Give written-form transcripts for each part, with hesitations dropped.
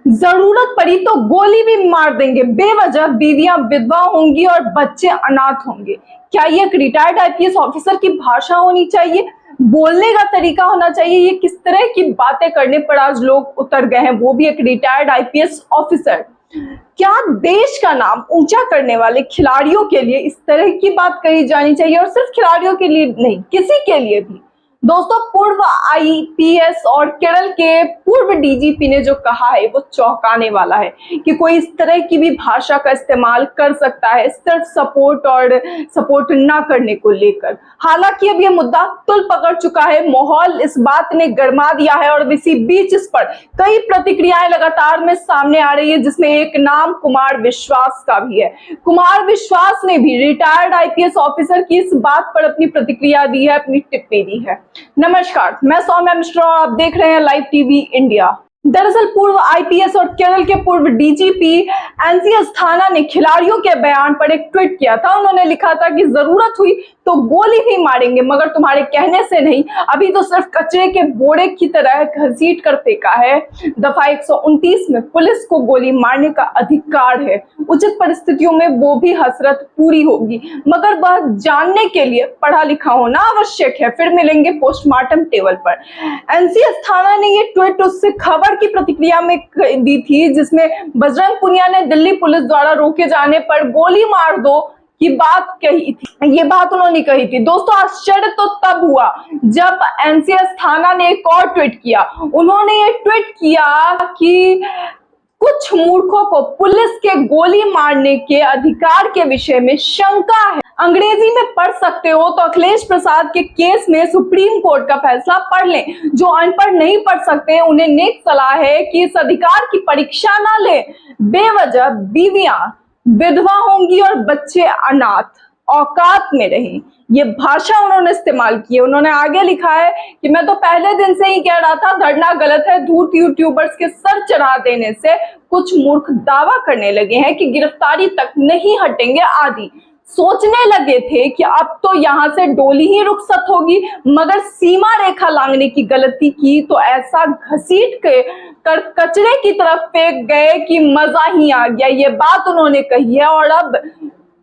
जरूरत पड़ी तो गोली भी मार देंगे, बेवजह बीवियां विधवा होंगी और बच्चे अनाथ होंगे। क्या ये एक रिटायर्ड आईपीएस ऑफिसर की भाषा होनी चाहिए, बोलने का तरीका होना चाहिए? ये किस तरह की बातें करने पर आज लोग उतर गए हैं, वो भी एक रिटायर्ड आईपीएस ऑफिसर। क्या देश का नाम ऊंचा करने वाले खिलाड़ियों के लिए इस तरह की बात कही जानी चाहिए? और सिर्फ खिलाड़ियों के लिए नहीं, किसी के लिए भी। दोस्तों, पूर्व आईपीएस और केरल के पूर्व डीजीपी ने जो कहा है वो चौंकाने वाला है कि कोई इस तरह की भी भाषा का इस्तेमाल कर सकता है सिर्फ सपोर्ट ना करने को लेकर। हालांकि अब यह मुद्दा तुल पकड़ चुका है, माहौल इस बात ने गरमा दिया है और इसी बीच इस पर कई प्रतिक्रियाएं लगातार में सामने आ रही है, जिसमें एक नाम कुमार विश्वास का भी है। कुमार विश्वास ने भी रिटायर्ड आईपीएस ऑफिसर की इस बात पर अपनी प्रतिक्रिया दी है, अपनी टिप्पणी दी है। नमस्कार, मैं सौम्या मिश्रा और आप देख रहे हैं लाइव टीवी इंडिया। दरअसल पूर्व आईपीएस और केरल के पूर्व डीजीपी एनसी अस्थाना ने खिलाड़ियों के बयान पर एक ट्वीट किया था। उन्होंने लिखा था कि जरूरत हुई तो गोली भी मारेंगे, मगर तुम्हारे कहने से नहीं, अभी तो सिर्फ कचरे के बोरे की तरह घसीट कर फेंका है। दफा 129 में पुलिस को गोली मारने का अधिकार है, उचित परिस्थितियों में वो भी हसरत पूरी होगी, मगर वह जानने के लिए पढ़ा लिखा होना आवश्यक है। फिर मिलेंगे पोस्टमार्टम टेबल पर। एनसी अस्थाना ने ये ट्वीट उससे खबर की प्रतिक्रिया में दी थी, जिसमें बजरंग पुनिया ने दिल्ली पुलिस द्वारा रोके जाने पर गोली मार दो की बात कही थी। ये बात उन्होंने कही थी। दोस्तों, आश्चर्य तो तब हुआ जब एनसी अस्थाना ने एक और ट्वीट किया। उन्होंने ये ट्वीट किया कि कुछ मूर्खों को पुलिस के गोली मारने के अधिकार के विषय में शंका है। अंग्रेजी में पढ़ सकते हो तो अखिलेश प्रसाद के केस में सुप्रीम कोर्ट का फैसला पढ़ लें। जो अनपढ़ नहीं पढ़ सकते उन्हें नेक सलाह है कि इस अधिकार की परीक्षा ना लें। बेवजह बीवियां विधवा होंगी और बच्चे अनाथ, औकात में रहें, ये भाषा उन्होंने इस्तेमाल की है। उन्होंने आगे लिखा है कि मैं तो पहले दिन से ही कह रहा था धरना गलत है। धूर्त यूट्यूबर्स के सर चढ़ा देने से कुछ मूर्ख दावा करने लगे हैं कि गिरफ्तारी तक नहीं हटेंगे आदि। सोचने लगे थे कि अब तो यहाँ से डोली ही रुखसत होगी, मगर सीमा रेखा लांघने की गलती की तो ऐसा घसीट के कर कचरे की तरफ फेंक गए कि मजा ही आ गया। ये बात उन्होंने कही है और अब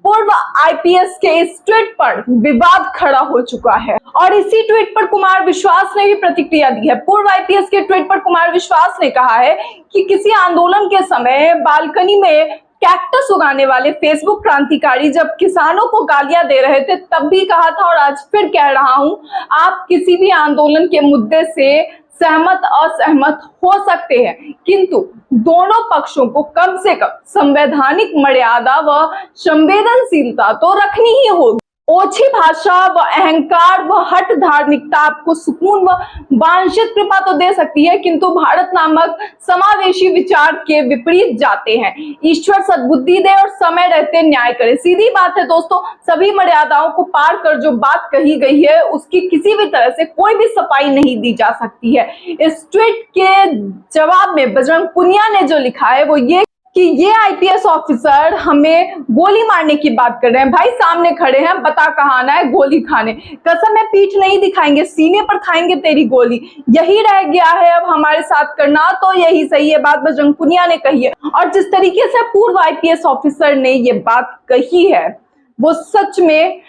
पूर्व आईपीएस के इस ट्वीट पर विवाद खड़ा हो चुका है और इसी ट्वीट पर कुमार विश्वास ने भी प्रतिक्रिया दी है। पूर्व आईपीएस के ट्वीट पर कुमार विश्वास ने कहा है कि किसी आंदोलन के समय बालकनी में कैक्टस उगाने वाले फेसबुक क्रांतिकारी जब किसानों को गालियां दे रहे थे तब भी कहा था और आज फिर कह रहा हूं, आप किसी भी आंदोलन के मुद्दे से सहमत असहमत हो सकते हैं, किंतु दोनों पक्षों को कम से कम संवैधानिक मर्यादा व संवेदनशीलता तो रखनी ही होगी। ओछी भाषा व अहंकार व हट धार्मिकता आपको सुकून व वांछित कृपा तो दे सकती है, किंतु भारत नामक समावेशी विचार के विपरीत जाते हैं। ईश्वर सद्बुद्धि दे और समय रहते न्याय करे। सीधी बात है दोस्तों, सभी मर्यादाओं को पार कर जो बात कही गई है उसकी किसी भी तरह से कोई भी सफाई नहीं दी जा सकती है। इस ट्वीट के जवाब में बजरंग पुनिया ने जो लिखा है वो ये कि ये आईपीएस ऑफिसर हमें गोली मारने की बात कर रहे हैं। भाई सामने खड़े हैं, बता कहाँ आना है गोली खाने। कसम है पीठ नहीं दिखाएंगे, सीने पर खाएंगे तेरी गोली। यही रह गया है अब हमारे साथ करना, तो यही सही है। बात बजरंग पुनिया ने कही है और जिस तरीके से पूर्व आईपीएस ऑफिसर ने ये बात कही है वो सच में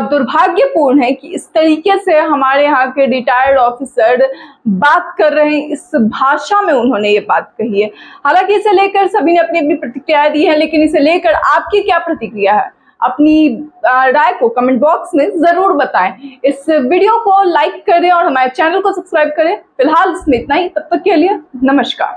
दुर्भाग्यपूर्ण है कि इस तरीके से हमारे यहाँ के रिटायर्ड ऑफिसर बात कर रहे हैं। इस भाषा में उन्होंने ये बात कही है। हालांकि इसे लेकर सभी ने अपनी अपनी प्रतिक्रिया दी है, लेकिन इसे लेकर आपकी क्या प्रतिक्रिया है? अपनी राय को कमेंट बॉक्स में जरूर बताएं। इस वीडियो को लाइक करें और हमारे चैनल को सब्सक्राइब करें। फिलहाल इसमें इतना ही, तब तक के लिए नमस्कार।